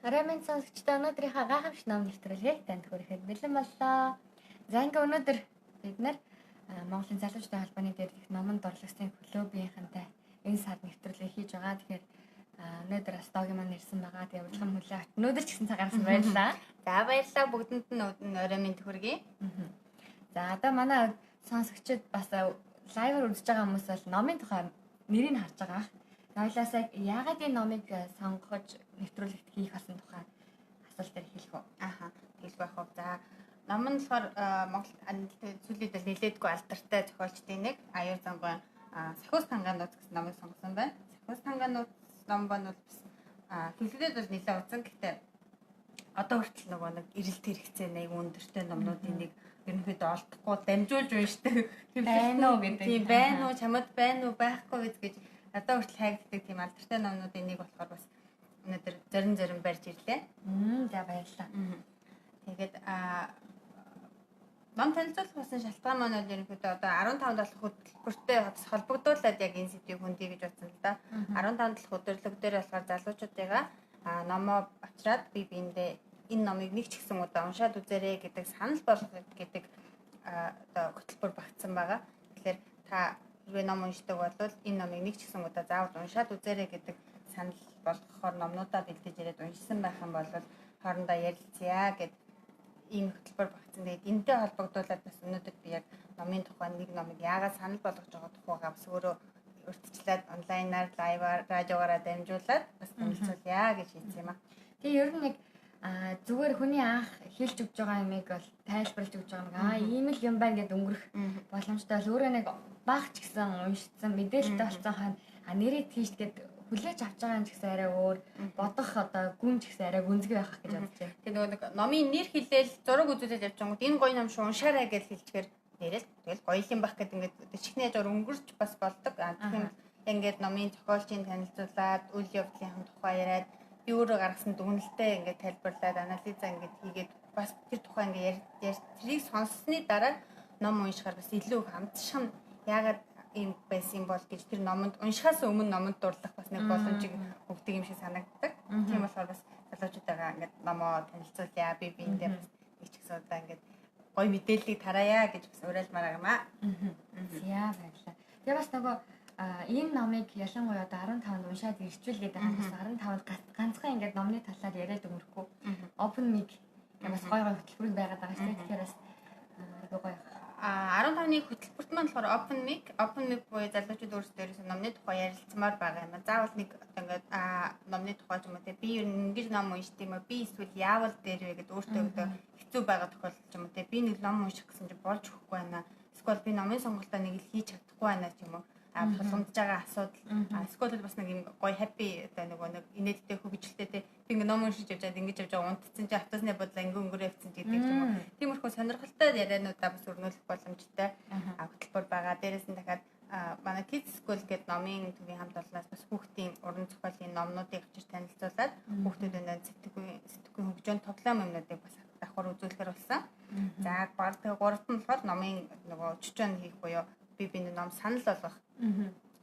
Арамын сонсогчдоо өнөөдрийнхээ гайхамшиг ном нэвтрүүлгийг танд хүрэхэд бэлэн боллоо. За ингээ өнөөдөр бид нар Монголын залуучдын холбооны дээрх номонд дурлагдсан клубийнхантай энэ сар нэвтрүүлгийг хийж байгаа. Тэгэхээр өнөөдөр бас догийн маань ирсэн байгаа. Тэгээ урилгын хүлээ авч өнөөдөр ч гэсэн цагаарсан баярлалаа. За баярлалаа бүгдэнд нь оройн хүргэе. За одоо манай сонсогчид бас лайваар үзэж байгаа хүмүүс бол номын тухай нэрийг харж байгаа. Ойлаасаа яагаад энэ номыг сонгож нэвтрүүлэгт хийх болсон тухай асуултаар хэлэх үү? Хэлэх байх уу. За ном нь болохоор Монгол сүүлийн үед нэлээдгүй алдартай зохиолчдын нэг Аяар Зангийн Сахиус тангаанууд гэсэн номыг сонгосон байна. Сахиус тангаанууд ном бол бас хэллэгдээд бол нэлээд уцан. Гэхдээ одоо хүртэл нөгөө нэг эрэлт хэрэгцээ нэг өндөртэй номнуудын нэг ерөнхийдөө олдохгүй дамжуулж уншдаг байна уу гэдэг. Тийм байна уу, чамд байна уу, байхгүй гэж одоо хүртэл хайгддаг тийм алдартай номнуудын нэг болохоор бас өнөөдөр зорин барьж ирлээ. За баярлалаа. Тэгээд ном танилцуулах болсон шалтгаан маань бол ерөнхийдөө одоо 15 дахь хөтөлбөртэй холбогдуулаад яг энэ сэдвийг хүндий гэж бодсон л да. 15 дахь хөтөлбөр дээр болохоор залуучуудыгаа номоо авчираад биендээ энэ номыг нэг ч гэсэн удаа уншаад үзээрэй гэдэг санал болгох гэдэг одоо хөтөлбөр багтсан байгаа. Тэгэхээр та хэрвээ ном уншдаг бол энэ номыг нэг ч гэсэн удаа заавал уншаад үзээрэй гэдэг санал болгохоор номнуудаа бэлдэж ирээд уншсан байх юм бол хоорондоо ярилцъя гэд ийм хөтөлбөр багтсан. Тэгээд энэтэй холбогдуулаад бас өнөөдөр би яг номын тухай нэг номыг яагаад санал болгож байгаа тухайгаа бас өөрөө урьдчилаад онлайнаар, лайваар, радиогаараа дамжуулаад бас танилцуулъя гэж хэлсэн юм аа. Тэгээ ер нь нэг зүгээр хүний анх хэлж өгч байгаа юмыг бол тайлбарлаж өгч байгаа нэг ийм л юм байна гэд өнгөрөх боломжтой бол өөрөө нэг багч гэсэн уншсан мэдээлэлтэй болсон хань нэрэд хийж гээд хүлээж авч байгаа юм ч гэсэн арай өөр бодох одоо гүн ч гэсэн арай гүнзгий байх гэж бодож байна. Тэгээ нөгөө нэг номын нэр хэлээл зураг үзүүлээд явж байгаа юм. Энэ гоё ном шүү уншаарай гэж хэлчихээр нэрэл тэгэл гоё юм байх гэдэг ингээд чихний хажуугаар өнгөрч бас болдог. Тэгэхээр ингээд номын зохиолчийн танилцуулаад үйл явдлын тухай яриад би өөрөө гаргасан дүгнэлтээ ингээд тайлбарлаад анализаа ингээд хийгээд бас тэр тухай ингээд тэрийг сонссны дараа ном уншихаар бас илүү хамтшхан яагаад ийм байсан бол гэж тэр номонд уншихаас өмнө номонд дурлах бас нэг боломжийг өгдөг юм шиг санагддаг. Тийм болохоор бас залуучуудаа ингээд номоо танилцуулъя. Би биендээ бас нэг ч гэсэн удаа ингээд гоё мэдээллийг тараая гэж бас уриалмаар юм аа. Яа баярлаа. Тэгээ бас нөгөө энэ номыг ялангуяа одоо 15-нд уншаад ирчүүл гэдэг ханаас 15-нд ганцхан ингээд номны талаар яриад өнгөрөхгүй. Open mic бас гоё хөтөлбөр байгаад байгаа шүү дээ. Тэгэхээр бас айгүй гоё. 15-ны хөтөлбөрт маань болохоор open mic буюу залуучууд өөрсдөө ерөөсөө номны тухай ярилцмаар байгаа юм. Заавал нэг ингээд номны тухай ч юм уу те би ер нь ингэж ном уншд юм уу би эсвэл яавал дээр вэ гэдэг өөртөө хэцүү байгаа тохиолдол ч юм уу те би нэг ном унших гэсэн чинь болж өгөхгүй байна. Эсвэл би номын сонголтоо нэг л хийж чадахгүй байна ч юм уу. Тулгамдж байгаа асуудал. Эсвэл бас нэг юм гоё happy одоо нөгөө нэг инээдтэй хөвгөлтэй те би ингээ ном уншиж явжаад ингэж явж байгаа унтцсан чи автосны бодлоо ингээ өнгөрөө явцсан гэдэг юм уу. Тиймэрхүү сонирхолтой яриануудаа бас өрнүүлэх боломжтой хөтөлбөр байгаа. Дээрээс нь дахиад манай Kids School гэдэг номын төвийн хамт олноос бас хүүхдийн уран зохиолын номнуудыг авчир танилцуулаад хүүхдүүдэд сэтгүүлийн хөгжөөнд тоглоом юмнуудыг бас давхар үзүүлэхээр болсон. За баг тэгээ гуравт нь болохоор номын нөгөө чөчөн хийх буюу биний ном санал болгох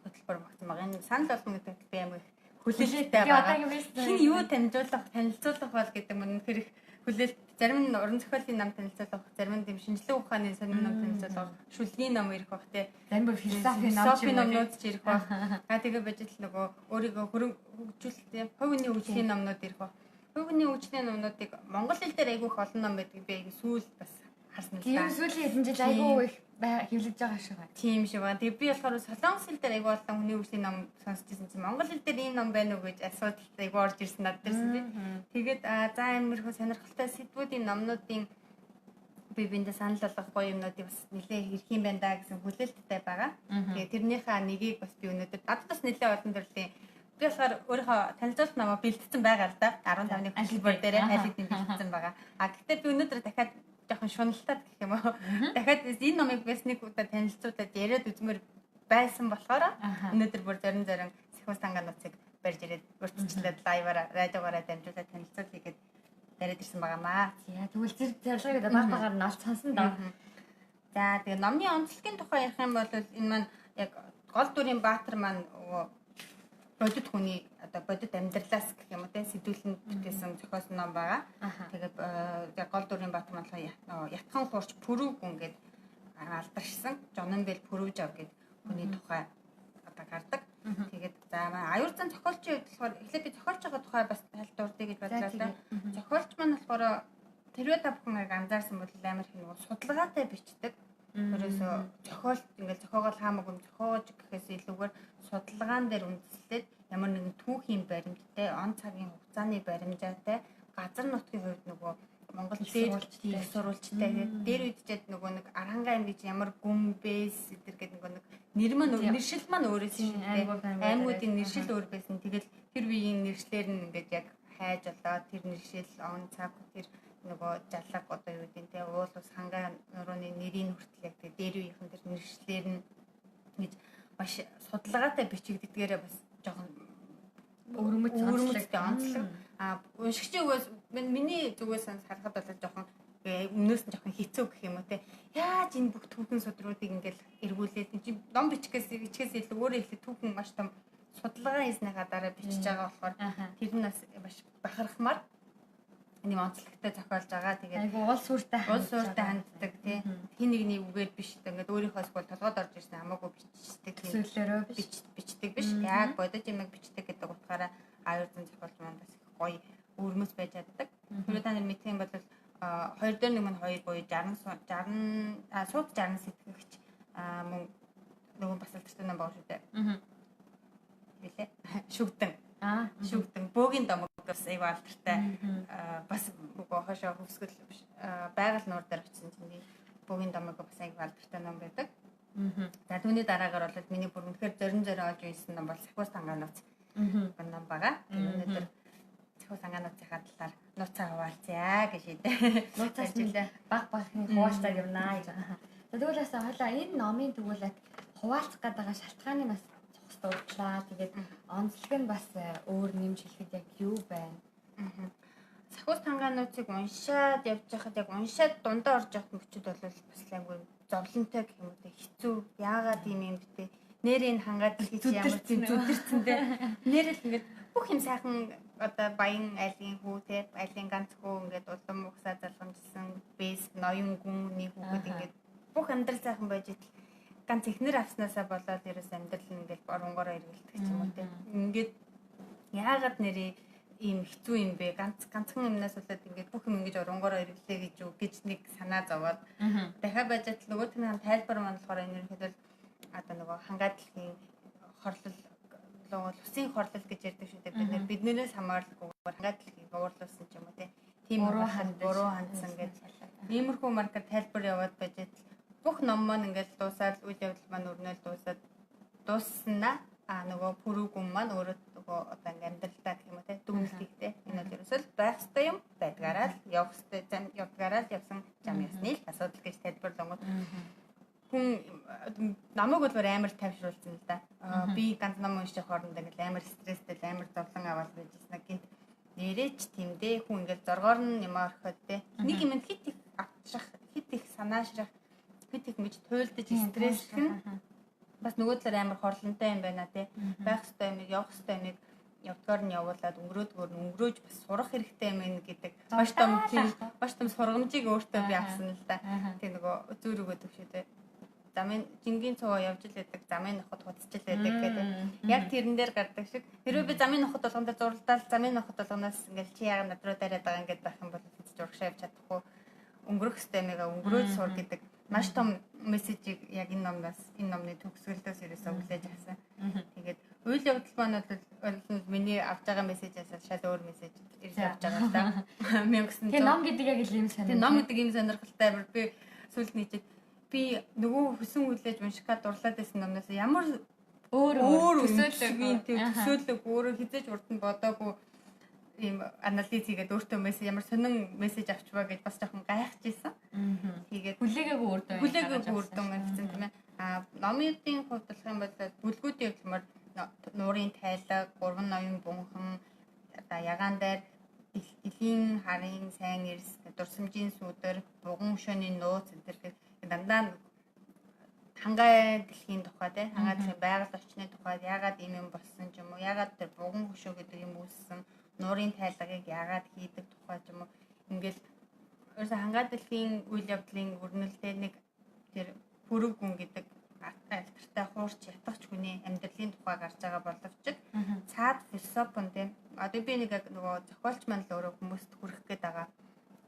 хөтөлбөр багтсан байгаа. Энэ санал болгох гэдэг би амар хүлээлттэй байгаа. Хин юу танилцуулах бол гэдэг мөн тэр хүлээлт зарим нь уран зохиолын ном танилцуулах, зарим нь шинжлэх ухааны сонин ном танилцуулах, шүлгийн ном ирэх бах тий. Зарим бүр философи номнууд ч ирэх бах. Тэгээ байж л нөгөө өөрийгөө хөгжүүлэх, хувийн хөгжлийн номнууд ирэх бах. Хувийн хөгжлийн номнуудыг монгол хэл дээр айгүйх олон ном байдаг би айгүй сүүл бас харсан л да. Тийм сүүлийн хэдэн жил айгүй их хэвлэж байгаа шиг байна. Тийм шиг байна. Тэгээ би болохоор солонгос хэл дээр айгүй олон хүний хөгжлийн ном сонсч ирсэн чинь монгол хэл дээр энэ ном байна уу гэж асуудалтай айгүй орж ирсэн надад ирсэн тийм. Тэгээд за иймэрхүү сонирхолтой сэдвүүдийн номнуудын биендээ санал болгох гоё юмнуудыг бас нэлээ хэрх юм байна да гэсэн хүлээлттэй байгаа. Тэгээ тэрнийхээ нэгийг бас би өнөөдөр надад бас нэлээ олон төрлийн би болохоор өөрийнхөө танилцуулах номоо бэлдсэн байгаа л да. 15-ны хөтөлбөр дээр хайлтын бэлдсэн байгаа. Гэхдээ би өнөөдөр дахиад жоохон шуналтай гэх юм уу. Дахиад энэ номыг бас нэг удаа танилцуулаад яриад үзмээр байсан болохоор өнөөдөр бүр зарим Сахиус тангаануудыг барьж ирээд урьдчилаад лайваараа радиогаараа дамжуулаад танилцуулъя гэд яриад ирсэн байгаамаа. Яа тэгвэл зэрэг зорилгыг баг-багаар нь олж сонсон доо. За тэгээ номны онцлогийн тухай ярих юм бол энэ маань яг гол дүрийн баатар маань бодит хүний одоо бодит амьдралаас гэх юм уу те сэдвүүлэн бүтээсэн зохиосон ном байгаа. Тэгээд яг гол дүрийн Баатар манлаа ятхан хуурч пүрүүг ингээд алдаршсан. Жононбэл Пүрүүжав гэдэг хүний тухай одоо гардаг. Тэгээд за аюур зан зохиолчийн хувьд болохоор эхлээд би зохиолч байгаа тухай бас тайлбарлая гэж бодлоо л да. Зохиолч маань болохоор тэрвээ та бүхэн анзаарсан бол амар их нэг судалгаатай бичдэг. Өөрөөсөө зохиолт ингээд зохиогоол хаамаагүй зохиож гэхээс илүүгээр судалгаан дээр үндэслээд ямар нэгэн түүхийн баримттай, он цагийн хугацааны баримжаатай газар нутгийн хувьд нөгөө Монгол их сурвалжтай гэдэг дээр үдчихэд нөгөө нэг Арангаа аймаг гэж ямар гүмбэс эдэр гэдэг нэг нэр маань нэршил маань өөрөөс шүү дээ. Аймагуудын нэршил өөр байсан. Тэгэл тэр үеийн нэршлэр нь ингээд яг хайж олоод тэр нэршил он цаг тэр нөгөө жаллаг одоо юу гэдэг нь уул ус хангаа нурууны нэрийн хүртэл яг тэр дээр үеийнхэн тэр нэршлэр нь гэж маш судалгаатай бичигддгээрээ бас жоохон өөрмөцтэй онцлог. Уншигчийн үгээс миний зүгээс харахад бол жоохон өмнөөс нь жоохон хэцүү гэх юм уу те. Яаж энэ бүх түүхэн судруудыг ингээл эргүүлээд чи ном бичгээс илүү өөрөө их түүхэн маш том судалгаа хийснийхаа дараа бичиж байгаа болохоор тэр нь бас маш бахархмаар нэг онцлогтой зохиолж байгаа. Тэгээд айгу уул сүртэй ханддаг тий. Хин нэгний үгээр биш ингээд өөрийнхөөс бол толгойд орж ирсэн хамаагүй бичдэг. Зүйлээрөө бичдэг биш. Яг бодож юмэг бичдэг гэдэг утгаараа аюур зан зохиолч маань бас их гоё өрмөс байж чаддаг. Түрүү та нар мэдэх юм бол 2 дээр 1 2 буюу 60 сууд 60 сэтгэгч мөн нөгөө бас алдартай ном байгаа шүү дээ. Хэлээ. Шүгдэн бөөгийн домог бас айгүй алдартай бас нөгөө хошоо хөвсгөл байгаль нуур дээр очсон чинь бөөгийн домог бас айгүй алдартай ном байдаг. За түүний дараагаар бол миний бүр үнэхээр зорин олж үйсэн ном бол Сахиус тангаанууц ном байгаа. Өнөөдөр Сахиус тангаанууцынхаа талаар нууцаа хуваалцъя гэж хэлээ. Нууцаас баг хуваалцаад явнаа гэж. Тэгвэл бас хойлоо энэ номын тэгвэл хуваалцах гэдэг шалтгааны бас дурдлаа. Тэгээд онцлог нь бас өөр нэмж хэлэхэд яг юу байна? Сахиус тангаанууцыг уншаад явж байхад яг уншаад дундаа орж явах мөчүүд бол бас айгүй зовлонтой гэх юм уу те хэцүү. Яагаад юм бэ? Нэрийг хангаад хэлж ямар зүдэрцэндээ нэрэл ингээд бүх юм сайхан одоо баян айлын хүү те айлын ганц хүү ингээд улам угсаа залгамжсан бэс ноён гүний хүүхэд ингээд бүх амьдрал сайхан байж идэл ганц ихнэр авснаасаа болоод ерөөс амьдрал нь ингээд оронгороо эргэлдэх юм уу те ингээд яагаад нэрээ ийм хэцүү юм бэ ганцхан юмнаас болоод ингээд бүх юм ингэж оронгороо эргэлдээ гэж нэг санаа зовоод дахиад байж идэл нөгөө тань тайлбар маань болохоор энэ ихэд одоо нөгөө хангаад дэлхийн хорлол усын хорлол гэж ярьдаг шүү дээ. Биднээс хамааралгүйгээр хангаад дэлхийг уурлуулсан ч юм уу тийм буруу хандсан гэж иймэрхүү маркер тайлбар яваад байж идэл бүх ном маань ингээд дуусаад үйл явдал маань өрнөөл дуусна нөгөө пүрүүгүн маань өөрөө нөгөө одоо ингээд амьдралдаа гэх юм уу дүгнэлт хийхдээ энэ бол ерөөсөө байх ёстой юм байдгаараа л явах ёстой зам явдгаараа л явсан зам ясны л асуудал гэж тайлбарлангууд хүн намайг бол амар тайвшруулсан л да. Би ганц ном унших хооронд ингээд амар стресстэй амар зовлон аваад байжсэн гинт нэрээч тэмдээ хүн ингээд зоргоор нь юм орхиод те нэг юм хит их авчрах хит их санаашрах хит их гэж туйлдаж стресслэх нь бас нөгөө талаар амар хорлонтой юм байна те байх ёстой юм явах ёстой юм явдгаар нь явуулаад өнгөрөөж бас сурах хэрэгтэй юм гэдэг маш том сургамжийг өөртөө би авсан л да. Тэг нөгөө зүүр өгöd шүү дээ. Замын жингийн цоо явж л байдаг, замын нохот хутсч л байдаг гэдэг. Яг тэрэн дээр гардаг шиг. Хэрвээ би замын нохот болгондоо зурлалт замын нохот болгоноос ингээл чи яагаад над руу дараад байгаа ингээд байх юм бол хэвч урагшаа явж чадахгүй. Өнгөрөх системийг өнгөрөөж сур гэдэг маш том мессежийг яг энэ номнаас энэ номны төгсгөлдөөс ерөөсөө хүлээж авсан. Тэгээд үйл явдал маань бол миний авч байгаа мессежээс шал өөр мессеж ирж авч байгаа л да. 1900. Тэгээ ном гэдэг яг ийм сонирхолтой. Тэгээ ном гэдэг ийм сонирхолтой амар би сүлд нийцээд би нөгөө хүсэн хүлээж унших гад дурлаад байсан номноос ямар өөр төсөөлөг өөрөө хизээж урд нь бодоогүй ийм анализ хийгээд өөртөө мессеж ямар сонин мессеж авч байгаа гэж бас жоохон гайхаж ирсэн. Тэгээд хүлээгээгүй үрдэн гэсэн тийм ээ. Номын хувьд болох юм бол бүлгүүдийн хэлмээр нуурын тайлаг, гурван ноён бунхан, одоо ягаан дээр дэлхийн харын сайн эрс, дурсамжийн сүдэр, буган өшөөний нууц гэдэг дандаа хангаа дэлхийн тухай тий хангаа дэлхийн байгаль орчны тухай яагаад ийм юм болсон ч юм уу яагаад тэр буган хөшөө гэдэг юм үүссэн нуурын тайлагыг яагаад хийдэг тухай ч юм уу ингээл ерөөсө хангаадлагын үйл явдлын өрнөлдөө нэг тэр пүрэв гүн гэдэг альтертай хуурч ятгах хүний амьдралын тухай гарч байгаа боловч цаад философи нь тийм одоо би нэг нөгөө зохиолч маань л өөрөө хүмүүст хүрэх гээд байгаа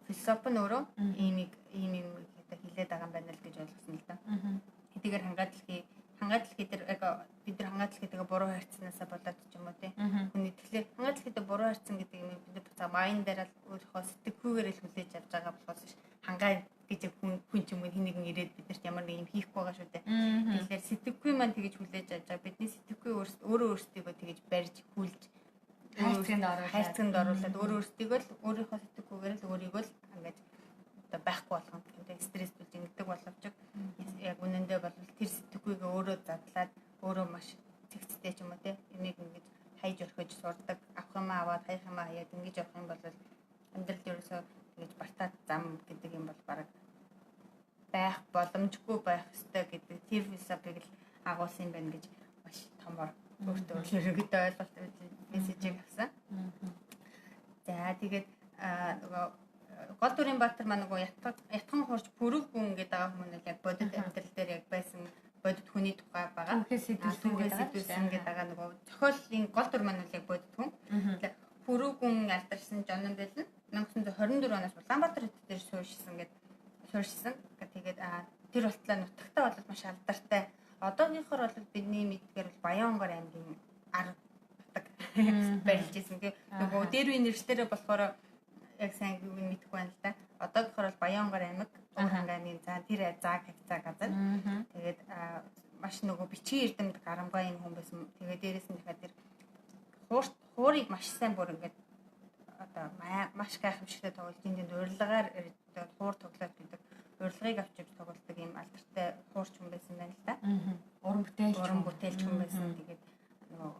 философи нь өөрөө ийм гэдэг хэлээд байгаа юм байна л гэж ойлгосон л да. Хэдийгээр хангаадлагын дээр бид нар хангаадлагыг буруу хайрцанаасаа болоод ч юм уу тийм хүний тэгэхээр хангаадлагыг буруу хайрцан гэдэг юм бид нар буцаа майн дээр л өөрийнхөө сэтгэхүйгээр л хүлээж авч байгаа болохоос хангаа гэж хүн ч юм уу хин нэгэн ирээд биднэрт ямар нэг юм хийхгүй байгаа шүү дээ. Тэгэхээр сэтгэхгүй маань тэгэж хүлээж авч байгаа бидний сэтгэхгүй өөрөө өөрсдийгөө тэгэж барьж хүлж хайрцагт оруулаад өөрсдийгөө л өөрийнхөө сэтгэхүйгээр л өөрийгөө л ингэж одоо байхгүй болгоно. Тэгээд стресс болж ингэдэг боловч яг үнэндээ бол тэр сэтгэхүйгээ өөрөө задлаад өөрөө маш цэгцтэй ч юм уу те энийг ингэж хайж орхиж сурдаг авах юм аваад хайх юм хаяад ингэж явах юм бол амьдрал ерөөсөө тэгэж бартаад зам гэдэг юм бол бараг байх боломжгүй байх ёстой гэдэг тэр философиг л агуулсан юм байна гэж маш томор өөртөө ерөнхийдөө ойлголт мессежийг авсан. За тэгээд нөгөө гол дүрийн баатар маань нөгөө ятхан хуурч пүрэв гүн гэдэг байгаа хүмүүс яг бодит амьдрал дээр яг байсан бодит хүний тухай байгаа. Түүхээс гэдэг байгаа нөгөө зохиолын гол дүр маань яг бодит хүн. Пүрэв гүн алдарсан Жон Бэлэн 1924 оноос Улаанбаатар хотод дээр суурьшсан. Тэгээд тэр болтлоо нутагтаа бол маш алдартай. Одоогийнхоор бол бидний мэдгээр бол Баянгор аймгийн арга батг барилж ирсэн. Нөгөө дээр үе нэршлэрээ болохоор яг сайн мэдэхгүй байна л да. Одоогийнхоор бол Баянгор аймаг Уурханганы тэр зааг хавцаа газар. Тэгээд маш нөгөө бичгийн эрдэмт гарамгай юм хүн байсан. Тэгээд дээрээс нь дахиад тэр хуурыг маш сайн бүр ингээд одоо маш гайхамшигтай тоглож энд урилгаар хуур тоглоод гэдэг урилгыг авч явж тоглолдог юм алдартай хуурч хүн байсан байна л да. Уран бүтээлч хүн байсан. Тэгээд нөгөө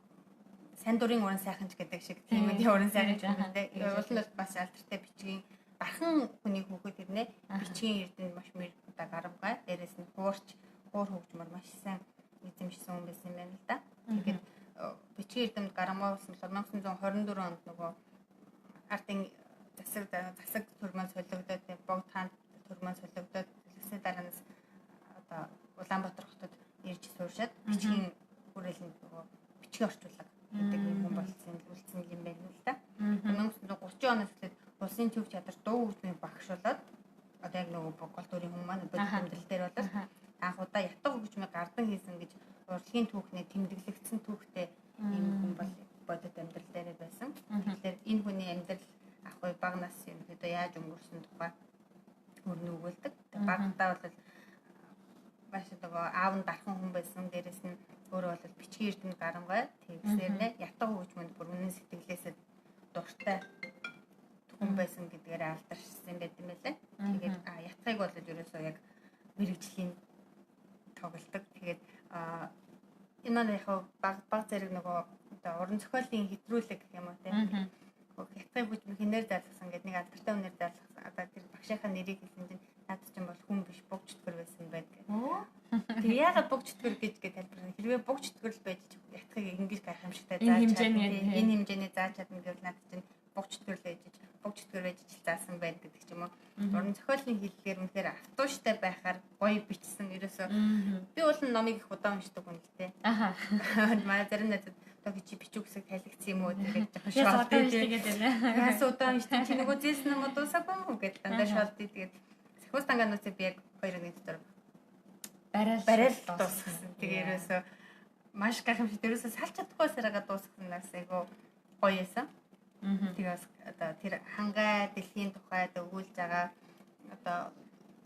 сайн дурын уран сайханч гэдэг шиг тийм ээ уран сайханч юм дээ. Уул нь бас алдартай бичгийн дархан хүний хүүхэд ирнэ. Бичгийн эрдэнэ маш одоо гарамгай дээрээс нь хуур хөгжмөр маш сайн эзэмшсэн хүн байсан юм байна л да. Тэгээд бичгийн эрдэмт гарамгай болсон 1924 онд нөгөө ардын засаг төрмөн солигдоод богд хаан төрмөн солигдоод тэгсний дараанаас одоо Улаанбаатар хотод ирж сууршаад бичгийн хүрээлэнд нөгөө бичгийн орчуулга гэдэг юм хүн болсон юм байна л да. 1930 оноос эхлээд улсын төв чадвар дуу хөгжмийн багш болоод одоо яг нөгөө гол дүрийн хүн маань бодит амьдрал дээр бол анх удаа ятг хөгжмийг гардан хийсэн гэж урлагийн түүхний тэмдэглэгдсэн түүхтэй юм хүн бол бодит амьдрал дээр байсан. Тэгэхээр энэ хүний амьдрал ахгүй бага нас юм хэдэ яаж өнгөрсөн тухай өрнө өгүүлдэг. Багтаа бол маш нөгөө аав нь дархан хүн байсан. Дээрээс нь өөрөө бол бичгийн эрдэнэ гарамгай тэгсээр нэ ятг хөгжмөнд бүр үнэн сэтгэлээсээ дуртай хүн байсан гэдгээр алдаршсан байт юм байлаа. Тэгээд ятгыг бол ерөөсөө яг мэрэгжлийн тоглолдог. Тэгээд энэ маань яг баг зэрэг нөгөө одоо уран зохиолын хэтрүүлэг гэх юм уу тийм. Ятгыг хөгжмөд хинээр зарласан гэдэг нэг алдартай үнээр зарласан. Одоо тэр багшийнхаа нэрийг хэлсэн чинь наад чинь бол хүн биш буг чөтгөр байсан байдаг. Тэг яагаад буг чөтгөр гэж тайлбарлана. Хэрвээ буг чөтгөр л байж ятгыг ингэж гайхамшигтай зааж чадна. Энэ хэмжээний зааж чадна гэвэл наад чинь буг чөтгөр л байж заасан байд гэдэг ч юм уу. Уран зохиолын хэллэгээр үнэхээр автууштай байхаар гоё бичсэн ерөөсөө. Би бол номыг их удаан уншдаг хүн л дээ. Манай зарим найзууд одоо чи бичүү гэсэг тайлгдсан юм уу тэгээд жоохон шоолтой. Яас удаан уншдаг чи нөгөө зээсэн юм уу дуусаагүй юу гэдэг дандаа шоолтой. Тэгээд Сахиус тангаануудыг би яг 2 өдрийн дотор барайл дуусгасан. Тэгээ ерөөсөө маш гайхамшигт ерөөсөө салж чадахгүй сараагаа дуусгасан нас айгу гоё байсан. Тэгээс одоо тэр хангай дэлхийн тухайд өгүүлж байгаа одоо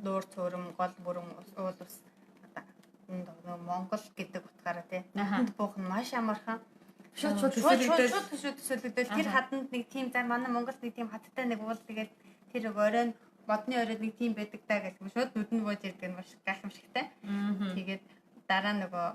нуур цөөрөм гол бүрэн уул ус одоо Монгол гэдэг утгаараа тий. Энд буухан маш амархан шууд төсөөлөгдөөл тэр хаданд нэг тийм за манай Монголд нэг тийм хаттай нэг уул тэгээд тэр оройн модны оройд нэг тийм байдаг даа гэх юм шууд нүдэн бууж ирдэг нь маш гайхамшигтай. Тэгээд дараа нөгөө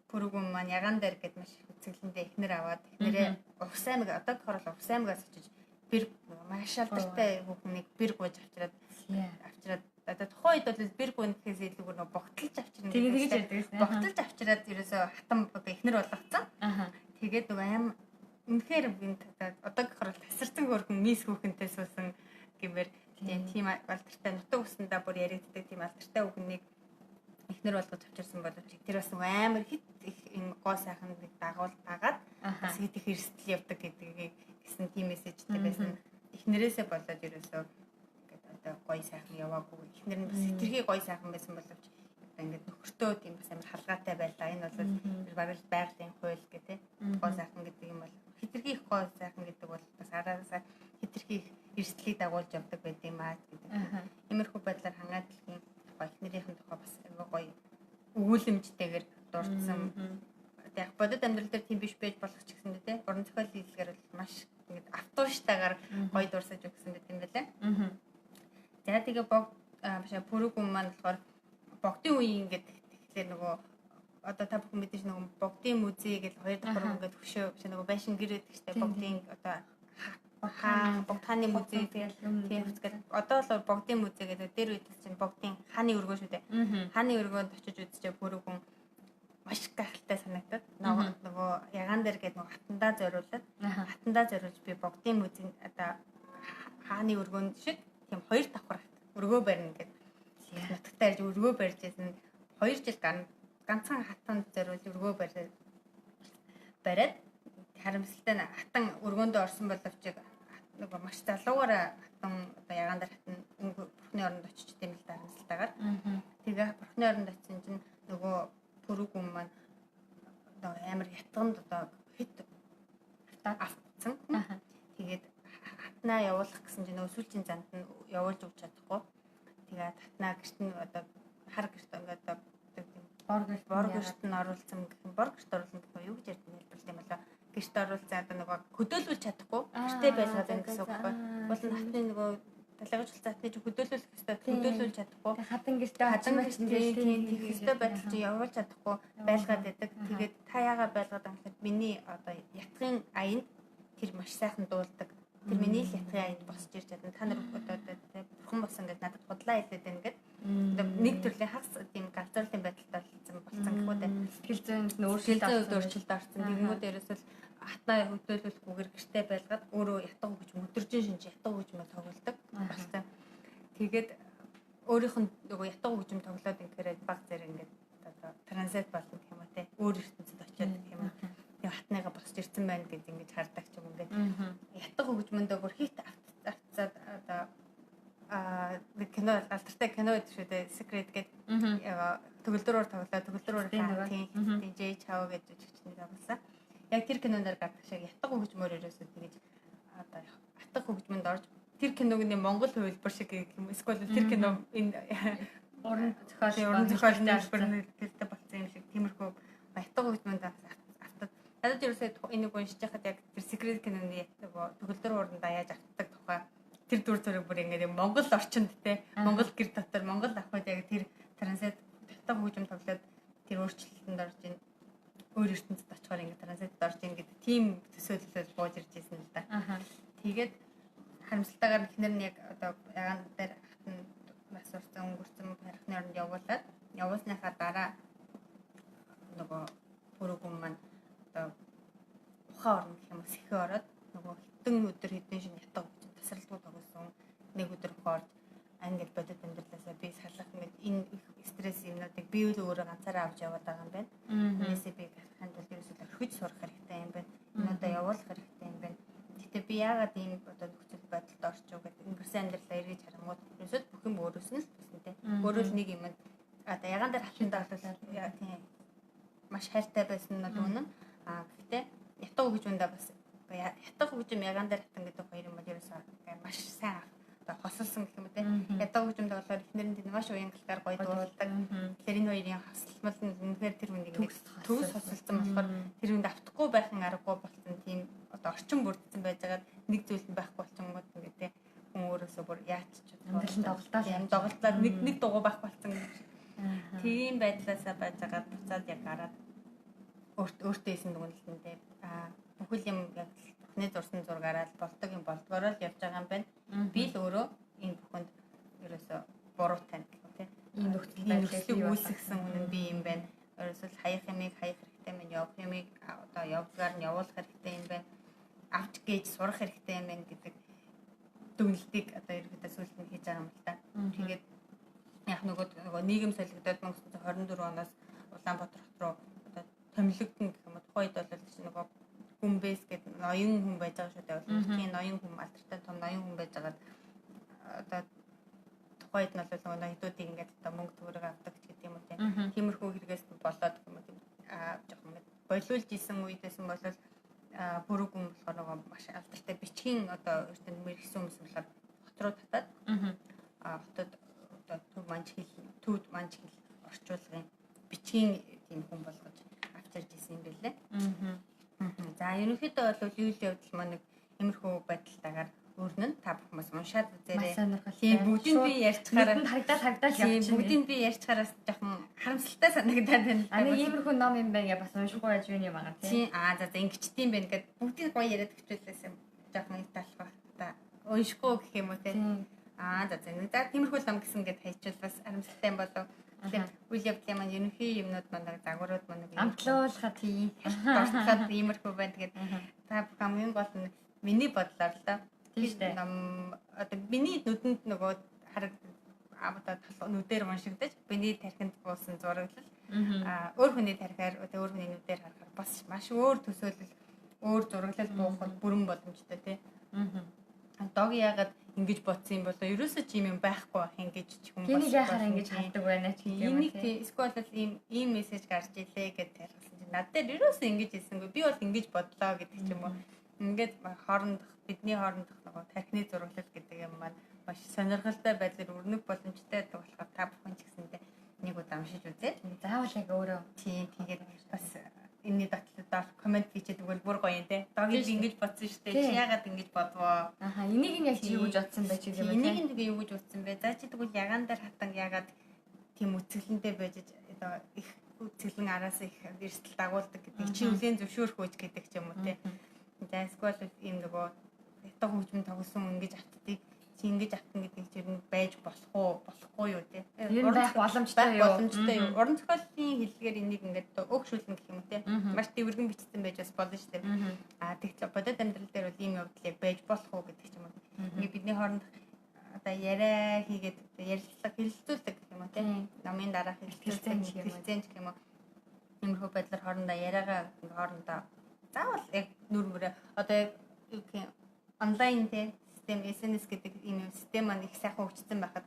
пүргүн маань яган дээр гэд маш хүчиглэндээ ихнэр аваад ихнэрээ Увс аймаг одоо болохоор Увс аймагаас очиж бэр маш алдартай хүүхнийг бэр гуйж авчираад одоо тухайн үед бол бэр гуйнахээс илүүгээр нөгөө богтолж авчирна гэдэг. Богтолж авчираад ерөөсөө хатан ихнэр болгоцсон. Тэгээд нөгөө үнэхээр одоогийнхоор тасарсан хөргөн мис хүүхэнтэй суусан гэмээр тийм алдартай нутаг усандаа бүр яригддаг тийм алдартай хүүхнийг эхнэр болгож авчирсан боловч тэр бас амар хит их юм гоо сайхан нэг дагуул дагаад бас хит их эрсдэл явдаг гэдгийг гэсэн тийм мессежтэй байсан. Эхнэрээсээ болоод ерөөсөө ингээд одоо гоё сайхан яваагүй. Эхнэр нь бас хитрхи гоё сайхан байсан боловч ингээд нөхөртөө тийм бас амар халгаатай байлаа. Энэ бол бараг байгалийн хууль гэдэг гоо сайхан гэдэг юм бол хитрхи их гоо сайхан гэдэг бол бас араасаа хитрхи их эрсдлийг дагуулж явдаг байт юм аа гэдэг. Иймэрхүү байдлаар хангаад дэлхийн эхнэрийнхэн тухай бас гоё өгүүлэмжтэйгээр дурдсан. Яг бодит амьдрал дээр тийм биш байж болох ч гэсэн тий. Уран зохиол хэллэгээр бол маш ингээд автууштайгаар гоё дурсаж өгсөн байт юм байлаа. За тэгээ бүрүүгүн маань болохоор богдын үеийн ингээд тэгэхээр нөгөө одоо та бүхэн мэдээж нөгөө богдын музей гэж 2 давхар ингээд хөшөө биш нөгөө байшин гэр гэдэг чинь богдын одоо богдхааны музей тийм үсгээд одоо л богдын музей гэдэг дээр үедэс чинь богдын хааны өргөө шүү дээ. Хааны өргөөнд очиж үзчихээ бүрүүгүн маш гайхалтай санагдаад нөгөө ягаан дээр гээд нөгөө хатандаа зориулж би богдын музей одоо хааны өргөөнд шиг тийм 2 давхар өргөө барина гэдэг нутагтаа ирж өргөө барьж байсан 2 жил ганцхан хатанд зориулж өргөө бариад харамсалтай нь хатан өргөөндөө орсон боловч нөгөө маш залуугаараа хатан одоо ягаан дээр хатан бурхны оронд очиж тийм л харамсалтайгаар тэгээ бурхны оронд очисон чинь нөгөө бүрүүгүн маань одоо амар ятганд одоо хит автсан. Тэгээд хатнаа явуулах гэсэн чинь нөгөө сүүлчийн занд нь явуулж өгч чадахгүй. Тэгээд татнаа гэрт нь одоо хар гэрт ингээд одоо бор гэрт нь оруулсан гэх юм бор гэрт оруулсан гэх юм юу гэж ярьдаг хэлбэртэй юм болоо гэрт оруулсан одоо нөгөө хөдөөлүүлж чадахгүй гэртээ байлгаад байна гэсэн үг байхгүй. Бол нь хатны нөгөө талгаж хулцаатны чи хөдөөлүүлэх хэрэгтэй хөдөөлүүлж чадахгүй хатан гэртээ хатан тийм хэвээр байдал чи явуулж чадахгүй байлгаад байдаг. Тэгээд та яагаад байлгаад байгаа гэхэд миний одоо ятгын аянд тэр маш сайхан дуулдаг. Тэр миний л ятгын аянд босч ирж чадна. Та нар одоо бурхан болсон гэдэг надад худлаа хэлээд байна гэдэг. Нэг төрлийн хагас тийм галзуурлын байдалтай болсон гэхүү дээ. Сэтгэл зүйн өөрчлөлт орсон. Тэгмүүд ерөөсөл хатнаа хөдөөлүүлэхгүйгээр гэртээ байлгаад өөрөө ятга өгч өдөржин шинж ятга өгчмөө тоглодог болсон. Тэгээд өөрийнх нь нөгөө ятга өгчм тоглоод ингээд баг зэрэг ингээд одоо транзит болно гэх юм уу те. Өөр ертөнцид очиод гэх юм уу. Тэгээ хатныгаа босч ирсэн байна гэдэг ингээд хардаг ч юм ингээд. Ятга өгчмөндөө бүр хит автцаад одоо нэг кино алдартай кино гэдэг шүү дээ. Secret гэдэг төгөлдрөөр тоглоод тийм Жей Чао гэж жүжигчнийг авсан. Яг тэр киноноор гардаг шиг ятга хөгжмөр ерөөсөө тэгэж одоо хатга хөгжмөнд орж тэр киногийн Монгол хувилбар шиг юм эсвэл тэр кино энэ уран зохиолын хэлбэртэй болсон юм шиг тиймэрхүү ятга хөгжмөнд автад надад ерөөсөө энийг уншиж байхад яг тэр Secret киноны төгөлдөр уранд аяаж автдаг тухай тэр дүр зураг бүр ингээд Монгол орчинд те Монгол гэр дотор Монгол ахуйд яг тэр транзит ятга хөгжим тоглоод тэр өөрчлөлтөнд орж ийн өөр ертөнцид очихоор ингээд транзитд орж ийн гэдэг тийм төсөөлөл бууж ирж байсан л да. Тэгээд харамсалтайгаар эхнэр нь яг одоо ягаан дээр хатан бас урсан өнгөрцөн харихны оронд явуулсныхаа дараа нөгөө бүрүүгүн маань одоо ухаан орно гэх юм уу сэхээ ороод нөгөө хэдэн шинэ ятга өгч тасралтгүй тогсон нэг өдөр хоорж ангид бодит амьдралаасаа би салах ингээд энэ стресс юмнуудыг би өөрөө ганцаараа авч яваад байгаа юм байна. Энэсээ би хандвал ерөөсөө орхиж сурах хэрэгтэй юм байна. Энэ одоо явуулах хэрэгтэй юм байна. Гэтэ би яагаад ийм одоо нөхцөл байдалд орчих вэ гэдэг өнгөрсөн амьдралаа эргэж харангууд ерөөсөө бүх юм өөрөөс нь л болсон тийм. Өөрөө л нэг юм одоо ягаан дээр хатандаа болоо тийм маш хайртай байсан нь үнэн. Гэхдээ ятга хөгжмөндөө бас ятга хөгжим ягаан дээр хатан гэдэг хоёр юм бол ерөөсөө маш сайн хосолсон гэх юм үү те. Ятга хөгжимд болохоор эхнэр нь маш уян галгаар гоё дуулдаг. Тэгэхээр энэ хоёрын хасалмал нь үнэхээр тэр хүнийг төгс хосолсон болохоор тэр хүнд автахгүй байхын аргагүй болсон тийм одоо орчин бүрдсэн байж байгаа нэг зүйл нь байхгүй болчихгонгод ингээд те хүн өөрөөсөө бүр яач ч доголдоод нэг дугуй байх болсон гэж. Тийм байдлаасаа байж байгаа буцаад яг гараад өөртөө хийсэн дүгнэлтэндээ бүхэл юм яг эхний зурсан зургаараа л болдог юм болдгороо л явж байгаа юм байна. Би л өөрөө энэ бүхэнд ерөөсө буруу тань гэх юм тийм. Ийм нөхцөлийг үүсгэсэн хүн нь би юм байна. Ерөөсө хаях юмыг хаях хэрэгтэй мэн явах юмыг одоо явдгаар нь явуулах хэрэгтэй юм байна. гэж сурах хэрэгтэй юм байна гэдэг дүгнэлтийг одоо ерөөдөө сүүлд нь хийж байгаа юм л та. Тэгээд яг нөгөө нийгэм солигдоод 1924 оноос Улаанбаатар хот руу одоо томилогдсон гэх юм уу. Тухайд бол нөгөө Гүмбэс гэдэг ноён хүн байж байгаа шүү дээ. Тийм ноён хүн алдартай том ноён хүн байж байгаа. Одоо тухайд нь бол нөгөө ноёдуудыг ингээд одоо мөнгө төгрөг авдаг гэдэг юм уу тийм. Тиймэрхүү хэрэгээс болоод гэх юм уу тийм жоохон ингээд болиулж исэн үедээс нь бол бүрэг хүн болохоор нөгөө маш алдартай бичгийн одоо эрдэнэ мэрэгсэн хүмүүс болохоор хот руу татаад хотод одоо төв манж хэл орчуулгын бичгийн тийм хүн болгож авчирж исэн юм байлээ. За ерөнхийдөө бол үйл явдал маань нэг иймэрхүү байдалтайгаар өрнөн та бүхэн уншаад үзээрэй. Тийм бүгдийг би ярьчихаараа харагдаад явчихна. Бүгдийг би ярьчихаараас жоохон харамсалтай санагдаад байна. Нэг иймэрхүү ном юм байна гэж бас уншихгүй байж юу юм аа тийм. За ингэчтiin байна гэд бүгдийг гоё яриад өгчлээсэн жоохон италх баг та уншихгүй гэх юм уу тийм. За тиймэрхүү ном гэсэн ингээд хайчвал бас харамсалтай юм болов. Үйл явдлын маань ерөнхий юмнууд маань загварууд маань амтлуулахад тийм дуртахад иймэрхүү байна. Тэгээд та хамгийн гол нь миний бодлоор л да. Тийм ном одоо миний нүдэнд нөгөө нүдээр уншигдаж миний тархинд буусан зураглал өөр хүний тархиар одоо өөр хүний нүдээр харахаар бас маш өөр төсөөлөл өөр зураглал буухад бүрэн боломжтой тий. Дог яагаад ингэж бодсон юм болоо ерөөсөө ч юм байхгүй байх ингэж хүмүүс тэнийг яхаар ингэж хаддаг байна ч гэдэг юм тий. Эсвэл ийм мессеж гарч илээ гэдээ тархсан чинь над дээр ерөөсөө ингэж хэлсэнгүй би бол ингэж бодлоо гэдэг ч юм уу. Ингээд бидний хоорондох нөгөө тархины зураглал гэдэг юм маань маш сонирхолтой байдлаар өрнөх боломжтой байдаг болохоор та бүхэн ч гэсэндээ нэг удаа уншиж үзээ. Заавал яг өөрөө тийм тэгээд бас энэний дотлоор комент хийчихэд өгвөл бүр гоё юм те. Догийг ингэж бодсон шүү дээ. Чи яагаад ингэж бодвоо? Энийг нь яг чи юу гэж бодсон байж юм бэ? Энийг нь тэгээ юу гэж бодсон бэ? За чи тэгвэл ягаан дээр хатан яагаад тийм үцгэлэндээ байж одоо их үцгэлэн араас их эрсдэл дагуулдаг гэдэг чи үлийн зөвшөөрөх үуч гэдэг ч юм уу те. За эсвэл ийм нөгөө ятга хөгжмөн тогсон ингэж автдгийг чи ингэж автна гэдэг чинь байж болохгүй юу те. Ер нь байх боломжтой юу? Уран зохиолын хэллэгээр энийг ингээд өгшүүлнэ гэх юм те. Маш дэвэргэн бичсэн байж бас болно шүү дээ. Тэгэхээр бодит амьдрал дээр бол ийм явдал байж болох уу гэдэг ч юм уу. Ингээд бидний хооронд одоо яриа хийгээд ярилцлага хэлэлцүүлдэг гэх юм уу те. Намын дараах хэлэлцэн гэх юм уу. Иймэрхүү байдлаар хоорондоо яриагаа хоорондоо заавал яг нүр мөрөө одоо юу гэх юм онлайн те систем SNS гэдэг ийм систем маань их сайхан хөгжсөн байхад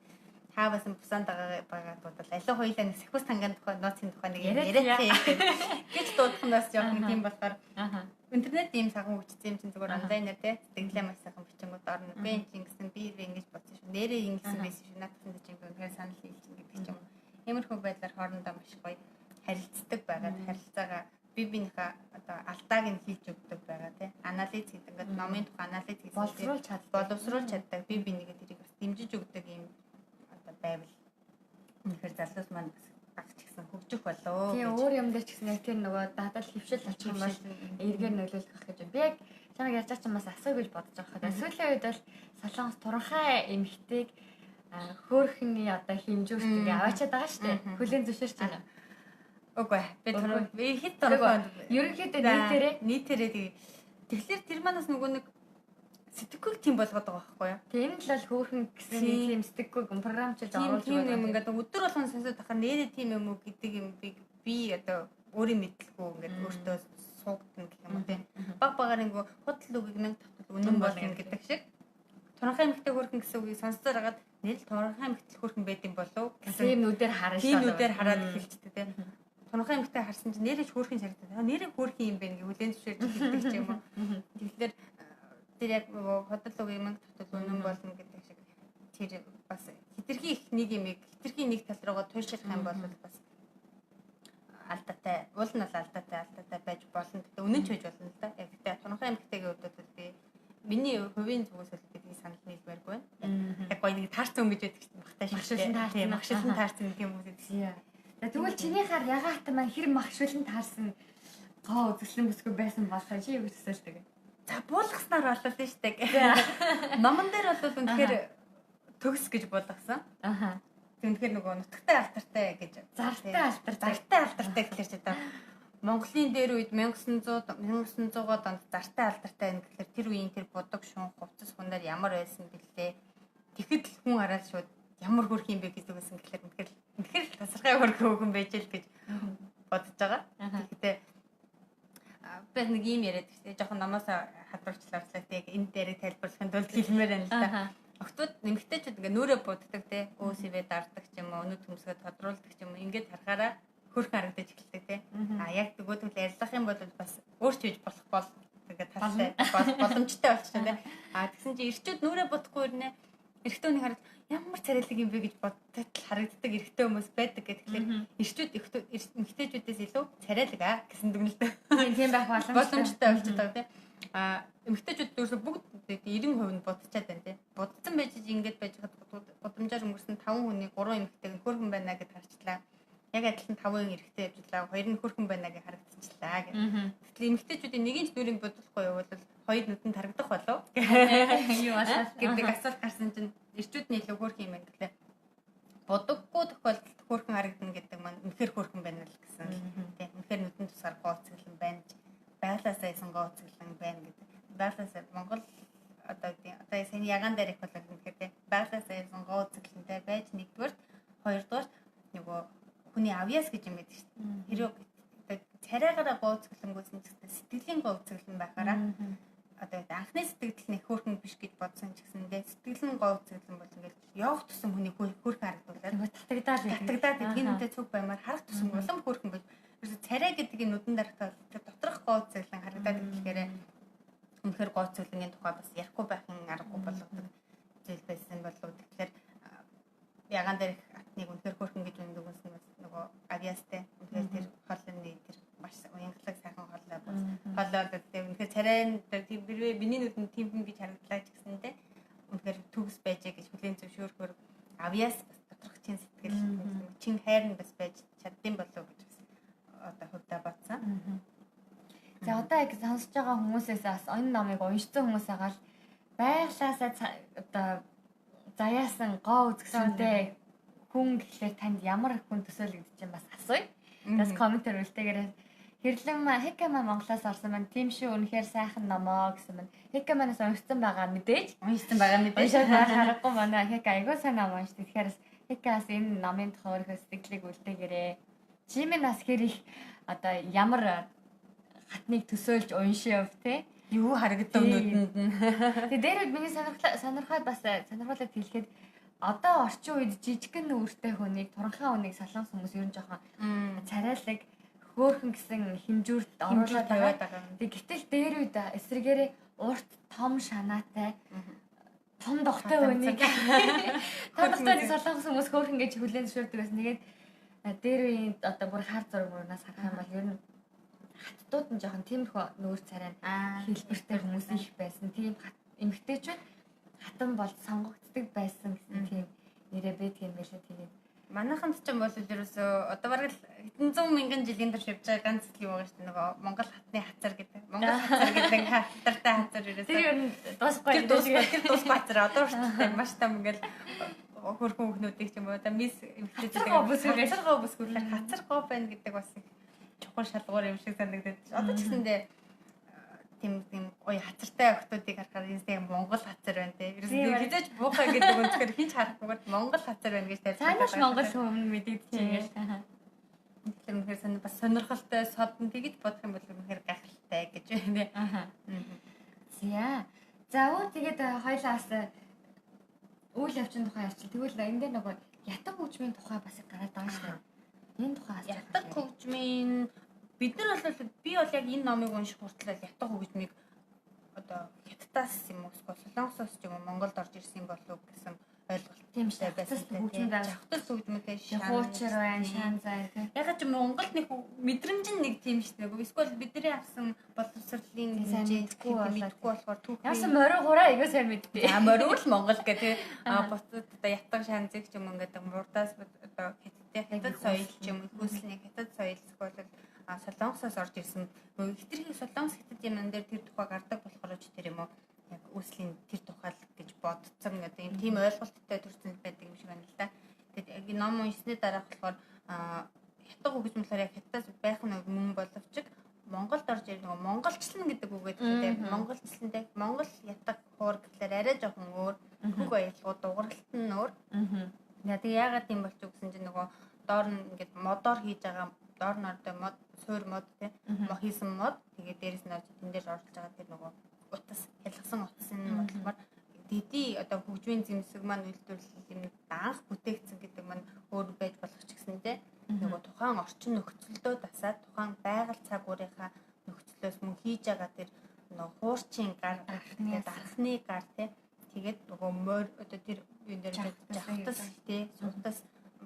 хааваас нь бусаанд байгаа бодвол аливаа хоёулаа нэг сахиус тангаан тухай нууцын тухай нэг яриад гэж дуудах нь бас жоохон тийм болохоор интернет ийм сайхан хөгжсөн юм чинь зүгээр онлайнаар те сэтгэлээ маш сайхан бичингүүд орно. Би ингэсэн би ингэж бодсон шүү. Нэрээ ингэсэн байсан шүү. Наадхан чинь үнэхээр санал нийлсэн гэдэг ч юм уу. Иймэрхүү байдлаар хоорондоо маш гоё харилцдаг байгаад харилцаагаа бибинийхээ одоо алдааг нь хийж өгдөг байгаа тий. Анализ хийдэг. Ингээд номын тухай анализ хийсэн. Боловсруулж чаддаг. Бибинийгээ тэрийг бас дэмжиж өгдөг юм одоо байвал. Үнэхээр залуус маань бас багч гэсэн хөгжих болоо. Тийм өөр юм дээр ч гэсэн яг тэр нөгөө дадал хөвшил болчих юм бол эргээр нөлөөлөх гэж би яг чанаг ярьж байгаа ч бас асуу гэж бодож байгаа хэрэг. Сүүлийн үед бол Солонгос туранхай эмэгтэйг хөөхний одоо хэмжүүртэг аваачаад байгаа шүү дээ. Хүлэн зөвшөөрч байна. Үгүй би хэд торгоо ерөнхийдөө нийтээрээ тэгэхээр тэр манаас нөгөө нэг сэтгэхүйг тийм болгоод байгаа байхгүй юу? Тийм л бол хөөрхөн гэсэн тийм сэтгэхүйг програмчилж оруулж байгаа юм ингээд өдөр болгон сонсоод тахаар нэрээ тийм юм уу гэдэг юм би одоо өөрийн мэдлгүй ингээд өөртөө суугдана гэх юм уу тийм баг багаар ингээ худал үгийг мянга татвал үнэн болно гэдэг шиг туранхай эмэгтэй хөөрхөн гэсэн үгийг сонсоод хагаад нэрэл туранхай эмэгтэй хөөрхөн байд юм болов гэсэн тийм нүдээр харна тийм нүдээр хараад эхэлчихдэг тийм туранхай эмэгтэй харсан чинь нэрэж хөөрхөн шаргадаа нэрээ хөөрхөн юм байна гэж хүлээн зөвшөөрч хэлдэг ч юм уу тэгэхээр тэр яг худал үгийг мянга татвал үнэн болно гэдэг шиг тэр бас хитрхи их нэг юм хитрхи нэг тал руугаа туйлшрах юм бол бас алдаатай уул нь алдаатай байж болно. Гэтэ үнэн ч байж болно л да. Яг гэтэ туранхай эмэгтэйгийн хувьд бол би миний хувийн зүгээс бол би санал нийлмээргүй байна. Яг гоё нэг таарсан хүн гэж байдаг чинь багтай шиг. Магшилсан таарсан юм уу гэдэг. Тэгвэл чиний хар ягаахтай маань хэр магшилсан таарсан гоо үзэсгэлэн бүсгүй байсан болохоо чи юу гэж төсөөлдөг? За буулгаснаар болов нь штэ. Номон дээр бол үнэхээр төгс гэж буулгасан. Үнэхээр нөгөө нутагтай алтартай гэж зартай алтартай гэхэлэр ч одоо Монголын дээр үед 1900-аад онд зартай алдартай байна гэхэлэр тэр үеийн тэр будаг шун хувцас хүнээр ямар байсан бэлээ. Тэгэхэд л хүн хараад шууд ямар хөрх юм бэ гэдэг байсан гэхэлэр үнэхээр л тасархай хөрх хөөгөн байж л гэж бодож байгаа. Тэгэхдээ би нэг юм яриад işte жоохон намаас хадварчлаа яг энэ дээрээ тайлбарлахын тулд хэлмээр байна л да. Охтууд нэмэгтэйчүүд ингээ нүрээ буддаг те өөсөв дардаг ч юм уу өнөд төмсгөө тодруулдаг ч юм уу ингээд харахаараа хөрх харагдаж эхэлдэг те. Яг тэгвэл ярьлах юм бол бас өөрч хийж болох бол ингээд талтай боломжтой болчихно те. Тэгсэн чинь эрчүүд нүрээ будахгүй ирнэ. Эрэгтэй хүний хараад ямар царайлаг юм бэ гэж бодтол харагддаг эрэгтэй хүмүүс байдаг гэхэлэр эрчүүд эмэгтэйчүүдээс илүү царайлаг гэсэн дүгнэлтэй. Тийм байх боломжтой болчиход байгаа те. Эмэгтэйчүүд дөрөв бүгд 90% нь будчихад байна те. Будсан байж ингээд байж хад гудамжаар өнгөрсөн 5 хүний 3 эмэгтэй хөрхөн байна гэж харчлаа. Яг адилхан 5 эрэгтэй явжлаа. 2 нь хөрхөн байна гэж харагдчихлаа гэх. Гэтэл эмэгтэйчүүдийн нэг нь нүрийг бодлохгүй явбал хоёр нүдэнд харагдах болов. Юу асуух гэдэг асуулт гарсан чинь эрчүүд нь илүү хөрх юм байна гэхлээр бодоггүй тохиолдолд хөрхөн харагдана гэдэг маань үнэхээр хөрхөн байна л гэсэн. Тийм үнэхээр нүдэн тусгаар гооцглон байна. Байглаасаа исэн гооцглон байна гэдэг. Байглаасаа Монгол одоо сайн ягаан дээр их болов гэхээр байглаасаа исэн гооцглонтэй байж нэгдүгээр хоёрдугаар нөгөө хүний авьяас гэж юм байдаг шүү дээ. Хэрэг царайгаараа гооцглонгүйсэн ч гэсэн сэтгэлийн гооцглон байхаараа одоо анхны сэтгэл нь хөөрхөн биш гэж бодсон ч гэсэндээ сэтгэл нь гооцглон бол ингээд явах тусам хүний хөөрхөн харагдуулаад татагдаад тийм үнтэй цуг баймаар харах тусам улам хөөрхөн байж царай гэдэг нь нүдэн дарахтаа доторх гооцглон харагдаад ирэхээр үнэхээр гооцглонгийн тухай бас ярихгүй байхын аргагүй болгодог зүйл байсан болов. Тэгэхээр ягаан дээр атныг үнэхээр хөөрхөн гэж үндэгс нь бас нөгөө авьяастай үнэхээр тэр холны тэр маш уянгалаг сайхан холоо гэдэг үнэхээр царайн тийм миний нүдэнд тийм гэж харагдлаа ч гэсэндээ үнэхээр төгс байжээ гэж хүлээн зөвшөөрөхөөр авьяас бас доторх чин сэтгэл чин хайр нь бас байж чаддсан болов гэж одоо хувьдаа бодсон. За одоо яг сонсож байгаа хүмүүсээс бас энэ номыг уншсан хүмүүс байгаа л байглаасаа одоо заяасан гоо үзэсгэлэнтэй хүн гэхлээр танд ямар хүн төсөөлөгдөж юм бас асууя. Бас комментээр үлдээгээрээ хэрлэн Хекама Монголоос орсон маань тийм шүү үнэхээр сайхан номоо гэсэн маань Хекаманаас уншсан байгаа мэдээж харахгүй манай Хека айгуу сайн ном уншдаг. Тэгэхээр Хекаас энэ номын тухай өөрийнхөө сэтгэлийг үлдээгээрээ чи минь бас хэр их одоо ямар хатныг төсөөлж уншив те юу харагдав нүдэнд нь. Тэгээ дээр үед миний сонирхоод бас сонирхолтой хэлэхэд одоо орчин үед жижигхэн нүүртэй хүнийг туранхай хүнийг солонгос хүмүүс ер нь жоохон царайлаг хөөхөн гэсэн хэмжүүрт оруулаад байгаа. Тэгээ гэтэл дээр үед эсрэгээрээ урт том шанаатай том дохтой хүнийг солонгос хүмүүс хөөхөн гэж хүлээн зөвшөөрдөг гэсэн. Тэгээд дээр үеийн одоо бүр хар зураг мөрнөөс харах юм бол ер нь хаттууд нь жоохон тиймэрхүү нүүр царай хэлбэртэй хүмүүс их байсан. Тийм эмэгтэйчүүд хатан бол сонгогддог байсан гэсэн тийм нэрээ байдаг юм байлаа. Тэгээд манайханд ч юм бол ерөөсөө одоо бараг хэдэн зуун мянган жилийн турш явж байгаа ганц зүйл байгаа шүү дээ. Нөгөө Монгол хатны хацар гэдэг. Монгол хацар гэдэг хатартай хацар ерөөсөө. Тэр ер нь дуусахгүй хацар одоо хүртэл маш том ингээл хөрхөн хүүхнүүдийг ч юм уу одоо мис эмэгтэйчүүд хацар гоо бүсгүүлэр хацар гоо байна гэдэг бас чухал шалгуур юм шиг санагдаад. Одоо ч гэсэндээ тийм гоё хацартай охтуудыг харахаар энэ Монгол хацар байна те. Ерөөсөө хизээч буухай гэдэг үнэхээр хинч харахгүйгээр Монгол хацар байна гэж тайлбарлаж байгаа. Цаанаас Монгол хүн мэдэгдэж ингээл. Тэгэхээр үнэхээр бас сонирхолтой содн тэгж бодох юм бол үнэхээр гайхалтай гэж байна. За тэгээд хоёлаас үйл явцын тухай ярьчих. Тэгвэл энэ дээр нөгөө ятг хөгжмийн тухай бас гараад байгаа шүү дээ. Энэ тухай ятг хөгжмийн бид нар бол би бол яг энэ номыг унших хүртэл ятг хөгжмийг одоо хятадаас юм уу солонгосоос ч юм уу Монголд орж ирсэн болов гэсэн ойлголт тийм шүү байсан. Хөгжмөд авахтал хөгжмөдөө хуучир байна, шаан зай тийм. Яг ч Монголд нэг мэдрэмж нэг тийм шүү дээ. Эсвэл бидний авсан боловсролын хэмжээгүй болохоор түүх. Яасан морин гураа айгуу сайн мэддэг. Морин л Монгол гэдэг буцаад одоо ятг шаан зэг ч юм ингээд мурдаас одоо хятад соёл ч юм уу хөөслний хятад соёл эсвэл солонгосоос орж ирсэн. Хитрхи солонгос хятад юмн дээр тэр тухай гардаг болохоор ч тэр юм уу яг үүслийн тэр тухай л гэж бодцсон одоо юм тийм ойлголттой төрсэн байдаг юм шиг байна л да. Тэгээд яг ном уншсны дараах болохоор ятаг хөгжим болохоор яг хятадас байх нэг мөн боловч Монголд орж ирэх нөгөө монголчлон гэдэг үг гэдэг тийм монголчлонтэй монгол ятаг хуур гэхэлэр арай жоохон өөр хөг аялгууд дууралт нь өөр. Яг яагаад тийм болчих гэсэн чинь нөгөө доор нь ингээд модоор хийж байгаа доор нь ордог мод суур мод тийм хийсэн мод тэгээд дээрэс нь тэн дээр оруулж байгаа тэр нөгөө утас ялгсан утасны бодломоор дэдий одоо хөгжмийн зэмсэг маань үйлдвэрлэл юм анх бүтээгдсэн гэдэг маань өөр байж болох ч гэсэндээ нөгөө тухайн орчин нөхцөлдөө дасаад тухайн байгаль цаг уурынхаа нөхцлөөс мөн хийж байгаа тэр нөгөө хуурчин гар дарахны гар тэгээд нөгөө морь одоо тэр юм дээр жахтас сутас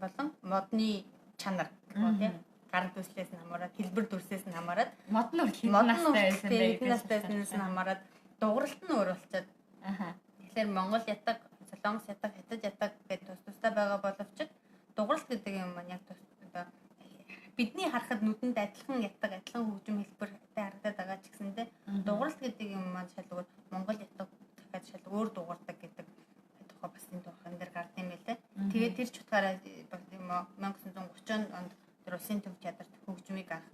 болон модны чанар гэх гар дүслээс нь хамаарат хэлбэр дүрсээс нь хамаарат мод нь хэдэн настайснаас нь хамаарат дууралт нь өөр болчиход тэгэхээр Монгол ятаг, Солонгос ятаг, Хятад ятаг гэдэг тусдаа байгаа боловч дууралт гэдэг юм маань яг одоо бидний харахад нүдэнд адилхан ятаг, адилхан хөгжим хэлбэртэй харагдаад байгаа ч гэсэндээ дууралт гэдэг юм маань шал өөр Монгол ятаг дахиад шал өөр дуурдаг гэдэг тухай бас энэ тухайн дээр гард юм байлаа. Тэгээд тэр ч утгаараа юм 1930 онд тэр улсын төв чадварт хөгжмийг анх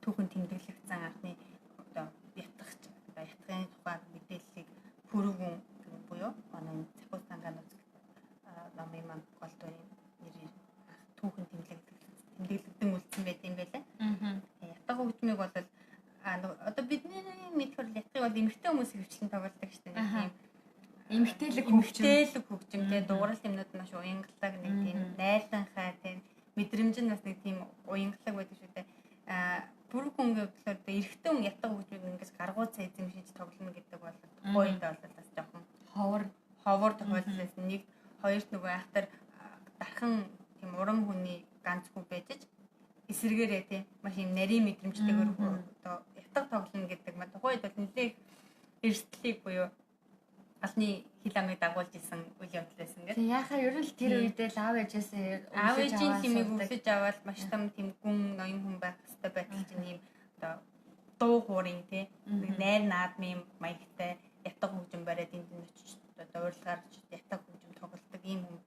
түүхэн тэмдэглэгдсэн анхны одоо ятгахч ятгын тухай мэдээллийг Пүрүгүн буюу манай Цахиус Тангануц намын маань гол дүрийн нэрээр түүхэн тэмдэглэгдэн үлдсэн байт юм байлаа. Ятаг хөгжмийг бол одоо бидний мэдхэр ятгыг бол эмэгтэй хүмүүс хөвчлэн тоглодог шүү дээ. Тийм эмэгтэйлэг хөгжимтэй дуурал юмнууд маш уянгалаг нэг тийм найрланхай тийм мэдрэмж нь бас нэг тийм уянгалаг байдаг шүү дээ. Пүрүгүн гэхээр эрэгтэй хүн ятаг хөгжмийг ингэж гаргуу цай эзэмшиж тоглоно гэдэг бол тухайд бол бас жоохон ховор тохиолдолээс нэг хоёрт нөгөө айхтар дархан тийм урам хүний ганц хүн байж эсэргээрээ тийм маш юм нарийн мэдрэмжтэйгээр одоо ятаг тоглоно гэдэг маань тухайд бол нэлээх эрсдлийг буюу алны хил амыг дагуулж исэн үйл явдал байсан гэдэг. Яахаа ер нь тэр үедээ л аав ээжийн тимийг өглөж аваад маш том тийм гүн ноён хүн байх хэрэгтэй байтал чинь ийм одоо дуу хуурын тий найр наадмын маягтай ятаг хөгжим бариад энд нь очиж одоо урилгаар ятаг хөгжим тоглодог ийм хүн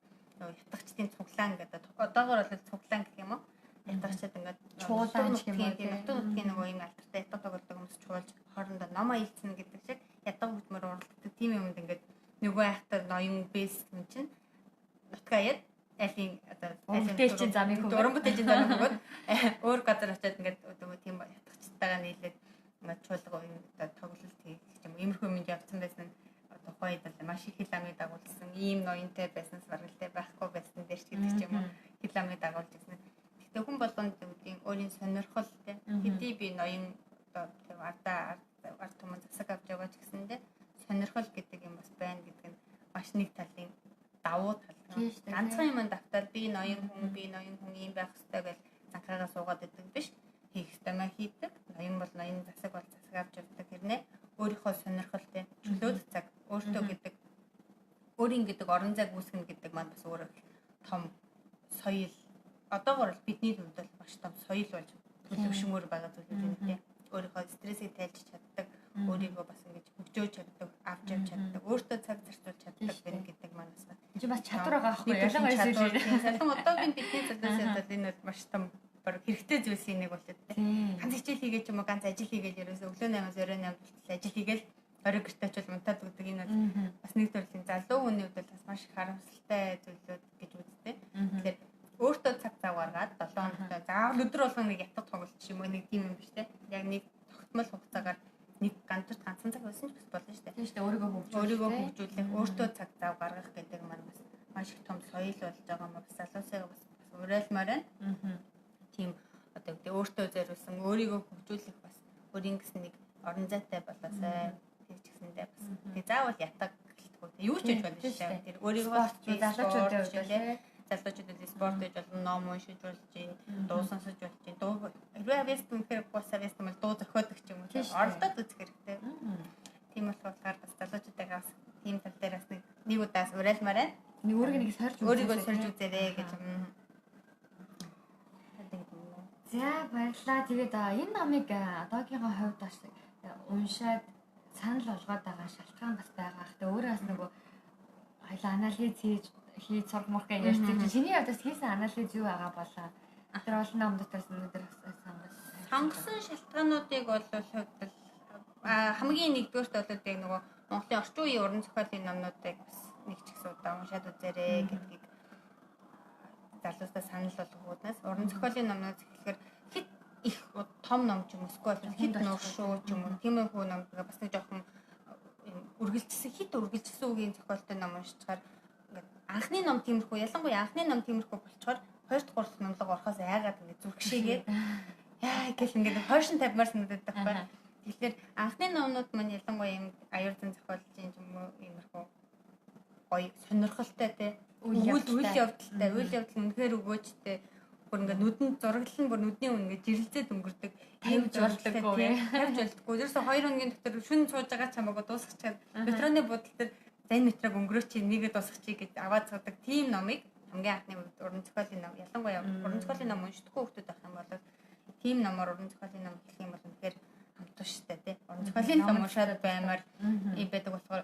ятагчдын цуглаан гэдэг одоогоор бол цуглаан гэх юм уу ятагчид ингээд чуулаан гэх юм уу тийм нутгийн нөгөө ийм алдартай ятаг тоглодог хүмүүс чуулж хоорондоо ном аялцсан гэдэг шиг ятаг хөгжмөр уралддаг тийм юмд ингээд нөгөө айхтар ноён бэс юм чинь нутгаяд айлын одоо бүтээлчийн замыг уран бүтээлчийн замыг өгөөд өөр газар очиад ингээд одоо тийм ятагчтайгаа нийлээд ингээд чуулга юм одоо тоглолт хийх юм иймэрхүү юмд явцсан байсан одоо хойд бол маш их хил амыг дагуулсан ийм ноёнтой байснаас баргалтай байхгүй байсан дээр ч гэдэг ч юм уу хил амыг дагуулж ирсэн. Гэхдээ хүн болгонд үүдийн өөрийн сонирхол те хэдий би ноён одоо тийм ард түмэн засаг авч яваач гэсэндээ сонирхол гэдэг юм бас байна гэдэг нь маш нэг талын давуу тал. Ганцхан юм давтал би ноён хүн юм байх хэрэгтэй гэж занхаагаа суугаад байдаг биш. Хийх ёстой маа хийдэг. Ноён бол ноён засаг бол засаг авч явдаг хэрнээ өөрийнхөө сонирхолтой чөлөөт цаг өөртөө гэдэг өөрийн гэдэг орон зайг үүсгэнэ гэдэг маань бас өөр том соёл. Одоогоор бол бидний хувьд бол маш том соёл болж төлөвшмөр байгаа зүйл юм тийм. Өөрийнхөө стрессийг тайлж чаддаг, өөрийгөө бас ингэж хөгжөөж чаддаг, авч явж чаддаг, өөртөө цаг зарцуулж чаддаг байна гэдэг маань бас чи бас чадвар байгаа байхгүй ялангуяа салан одоогийн бидний залуусад бол энэ бол маш том хэрэгтэй зүйлсийн нэг болоод тийм. Ганц хичээл хийгээд ч юм уу ганц ажил хийгээд ерөөсөө өглөө 8-аас орой 8 хүртэл ажил хийгээл орой гэртээ очил унтаад өгдөг энэ бол бас нэг төрлийн залуу хүний хувьд бас маш их харамсалтай зүйлүүд гэж үздэг. Тэгэхээр өөртөө цаг зав гаргаад 7 хоногтой заавал өдөр болгон нэг ятаг тоглолт ч юм уу нэг тийм юм биш те. Яг нэг тогтмол хугацаагаар нэг ганцхан цаг байсан ч бас болно шүү дээ. Тийм шүү дээ өөрийгөө хөгжүүлэх, өөртөө цаг зав гаргах гэдэг маань бас маш их том соёл болж байгаа юм бас залуусаа бас уриалмаар байна. Тийм одоо гэдэг өөртөө зориулсан өөрийгөө хөгжүүлэх бас өөрийн гэсэн нэг орон зайтай болоосай тэгж гэсэндээ бас тэг заавал ятаг гэлтгүү юу ч хийж болно шүү дээ. Тэр өөрийгөө залуучуудын хувьд залуучуудад спорт гэж болно, ном уншиж болж байна, дуу сонсож болж байна. Дуу хэрвээ авьяаст үнэхээр босаа авьяаст бол дуу зохиодог ч юм уу. Оролдоод үзэх хэрэгтэй. Тийм болохоор бас залуучуудаа бас тийм тал дээр бас нэг удаас уриалмаар байна. Нэг өөрийгөө сольж үзээрэй гэж юм. За баярлалаа. Тэгээд энэ номыг одоогийнхоо хувьд бас уншаад санал болгоод байгаа шалтгаан бас байгаа. Гэхдээ өөрөө бас нөгөө хоёлаа анализ хийж сурах морх гэж ярьсан. Чиний хувьд бас хийсэн анализ юу байгаа болоо? Тэр олон ном дотроос өнөөдөр сонгож сонгосон шалтгаануудыг бол хамгийн нэгдүгээрт бол яг нөгөө Монголын орчин үеийн уран зохиолын номнуудыг бас нэг ч гэсэн удаа уншаад үзээрэй гэдгийг залуустаа санал болгохуднаас уран зохиолын номнууд тэгэхээр хит их том ном ч юм уу эсвэл хит нуршуу ч юм уу тиймэрхүү ном бас нэг жоохон үргэлжилсэн үгийн зохиолтой ном уншчихаар ингээд анхны ном тиймэрхүү ялангуяа анхны ном тиймэрхүү болчоор 2 дахь 3 дахь номлого орохоос айгаад ингээд зүрхшээгээд яа гэл ингээд хойшин тавьмаар санагдаад байхгүй. Тэгэхээр анхны номнууд маань ялангуяа юм аюул зэн зохиолын юм уу иймэрхүү гоё сонирхолтой те үйл явдалтай үнэхээр өгөөжтэй бүр ингээд нүдэнд зураглал нь бүр нүдний үн ингээд жирэлзээд өнгөрдөг тавьж болдоггүй тавьж болдоггүй ерөөсө 2 хоногийн дотор шүн сууж байгаа ч хамаагүй дуусчихад метроны буудлын дээр зан метрог өнгөрөөч нэгээ дуусгачих гэж аваад цадаг тийм номыг хамгийн анхны үед уран зохиолын ном ялангуяа уран зохиолын ном уншдаггүй хүмүүс байх юм бол тийм номоор уран зохиолын ном хэлэх юм бол үнэхээр хамтууштай тий уран зохиолын ном уншаад баймаар ийм байдаг болохоор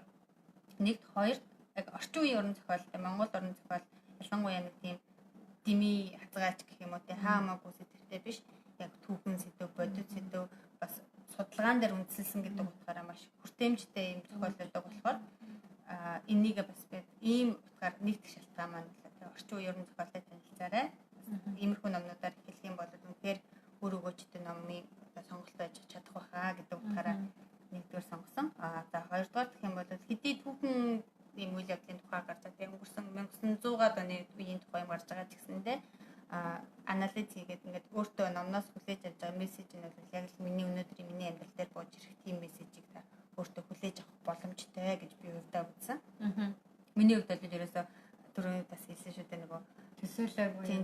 нэгт хоёрт яг орчин үеийн уран зохиол Монгол уран зохиол ялангуяа нэг тийм дими хязгаач гэх юм уу тий хаамаагүй сэтгэлтэй биш яг түүхэн сэдв бодит сэдв бас судалгаан дээр үндэслэсэн гэдэг утгаараа маш хүртээмжтэй юм зохиол байдаг болохоор энийг бас би ийм утгаар нэгдэх шалтгаан маань орчин үеийн уран зохиолтой танилцаарай. Иймэрхүү номнуудаар хэлэх юм бол үнэхээр өөр өгөөжтэй номыг сонголт байж чадах байхаа гэдэг утгаараа нэгдүгээр сонгосон. За хоёрдугаар гэх юм бол хэдий түүхэн ийм үйл явдлын тухай гарч байгаа өнгөрсөн 1900-аад оны үеийн тухай юм гарч байгаа ч гэсэндээ анализ хийгээд ингээд өөртөө номноос хүлээж авч байгаа мессеж нь бол яг л миний өнөөдрийн миний амьдрал дээр бууж ирэх тийм мессежийг та өөртөө хүлээж авах боломжтой гэж би өөртөө үзсэн. Миний хувьд бол ерөөсөө түрүүний бас хэлсэн шүү дээ нөгөө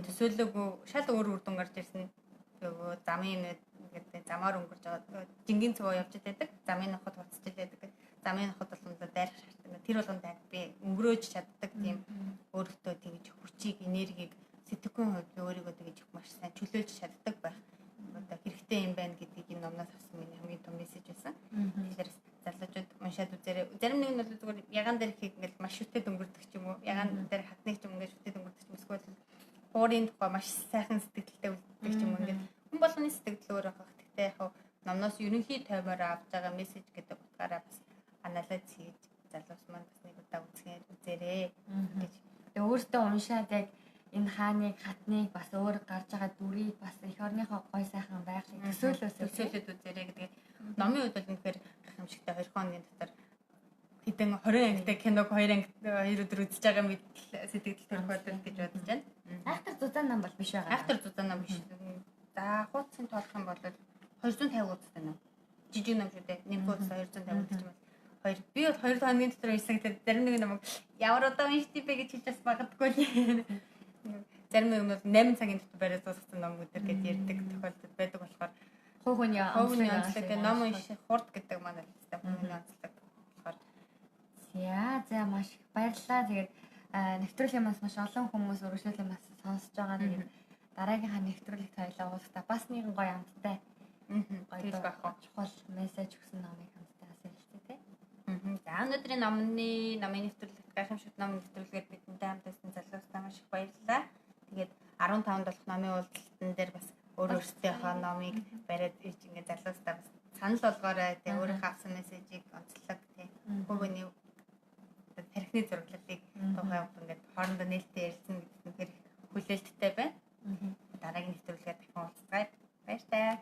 төсөөлөөгүй шал өөр үр дүн гарч ирсэн. Нөгөө замын ингээд замаар өнгөрч байгаа жингийн цуваа явж байдаг. Замын ноход хуцаж байдаг. Замын ноход болгоно дайрах шаардлагатай. Тэр болгонд би өнгөрөөж чаддаг тийм өөртөө тэгж хүчийг, энергийг сэтгэхүйн хувьд өөрийгөө тэгж маш сайн чөлөөлж чаддаг байх. Одоо хэрэгтэй юм байна гэдгийг энэ номноос авсан миний хамгийн том мессеж байсан. Тэгэхээр залуучууд уншаад үзээрэй. Зарим нэг нь бол зүгээр ягаан дээр их ингээд маш шүтээд өнгөрдөг ч юм уу. Ягаан дээр хатныг ч юм ингээд шүтээд өнгөрдөг ч юм эсвэл хуурийн тухай маш сайхан сэтгэлтэй үлддэг ч юм уу. Ингээд хүн болгоны сэтгэл өөр байх. Гэхдээ яг номноос ерөнхий таймаар авч байгаа мессеж гэдэг утгаараа бас анализ хийж залуус маань бас нэг удаа үзээрэй гэж. Тэгээ өөртөө уншаад яг энэ хааныг хатныг бас өөр гарч байгаа дүрийг бас эх орныхоо гой сайхан байгалыг төсөөлөд үзээрэй гэдэг. Номын үед бол үнэхээр гайхамшигтай 2 хоногийн дотор хэдэн 20 ангитай киног 2 өдөр үзэж байгаа мэт сэтгэл төрөх болов гэж бодож байна. Айхтар зузаан нам бол биш байгаа. Айхтар зузаан нам биш. За хуудсын тоолох юм бол 250 үзсэн ном. Жижиг ном шүү дээ. Нэг хуудас 250 үзэж байна. Би бол 2 хоногийн дотор уншсан гэдэг зарим нэг ном ямар удаа уншдээ бэ гэж хэлж бас магадгүй л. Зарим нэг нь 8 цагийн дотор бариад дуусгасан ном өдр гэж ярьдаг тохиолдол байдаг болохоор хувь хүний онцлог ном унших хурд гэдэг маань л хэвээр хүний онцлог болохоор за маш их баярлалаа. Тэгээд нэвтрүүлгийн маш олон хүмүүс өргөжлөлийн бас сонсож байгаа. Тэгээд дараагийнхаа нэвтрүүлэгт хоёлаа уулзтаа бас нэгэн гоё амттай гоё байх уу чухал мессеж өгсөн номыг хамтдаа хэлцээ тий. За өнөөдрийн номын нэвтрүүлэгт гайхамшигт ном нэвтрүүлгээр бидэнтэй хамт байсан залуустай маш их баярлалаа. Тэгээд 15 долох номын уулзалтан дээр бас өөрөөсөө номыг бариад ирж ингээд залуустай бас санал болгоорой тий өөрийнхөө авсан мессежийг онцлог тий хөвөний тархины зураглалыг тухай ингээд хоорондоо нээлттэй ярилцсан гэдэг нь хүлээлттэй байна. Дараагийн нэвтрүүлгээр дахин уулзцгаая. Баяр таа.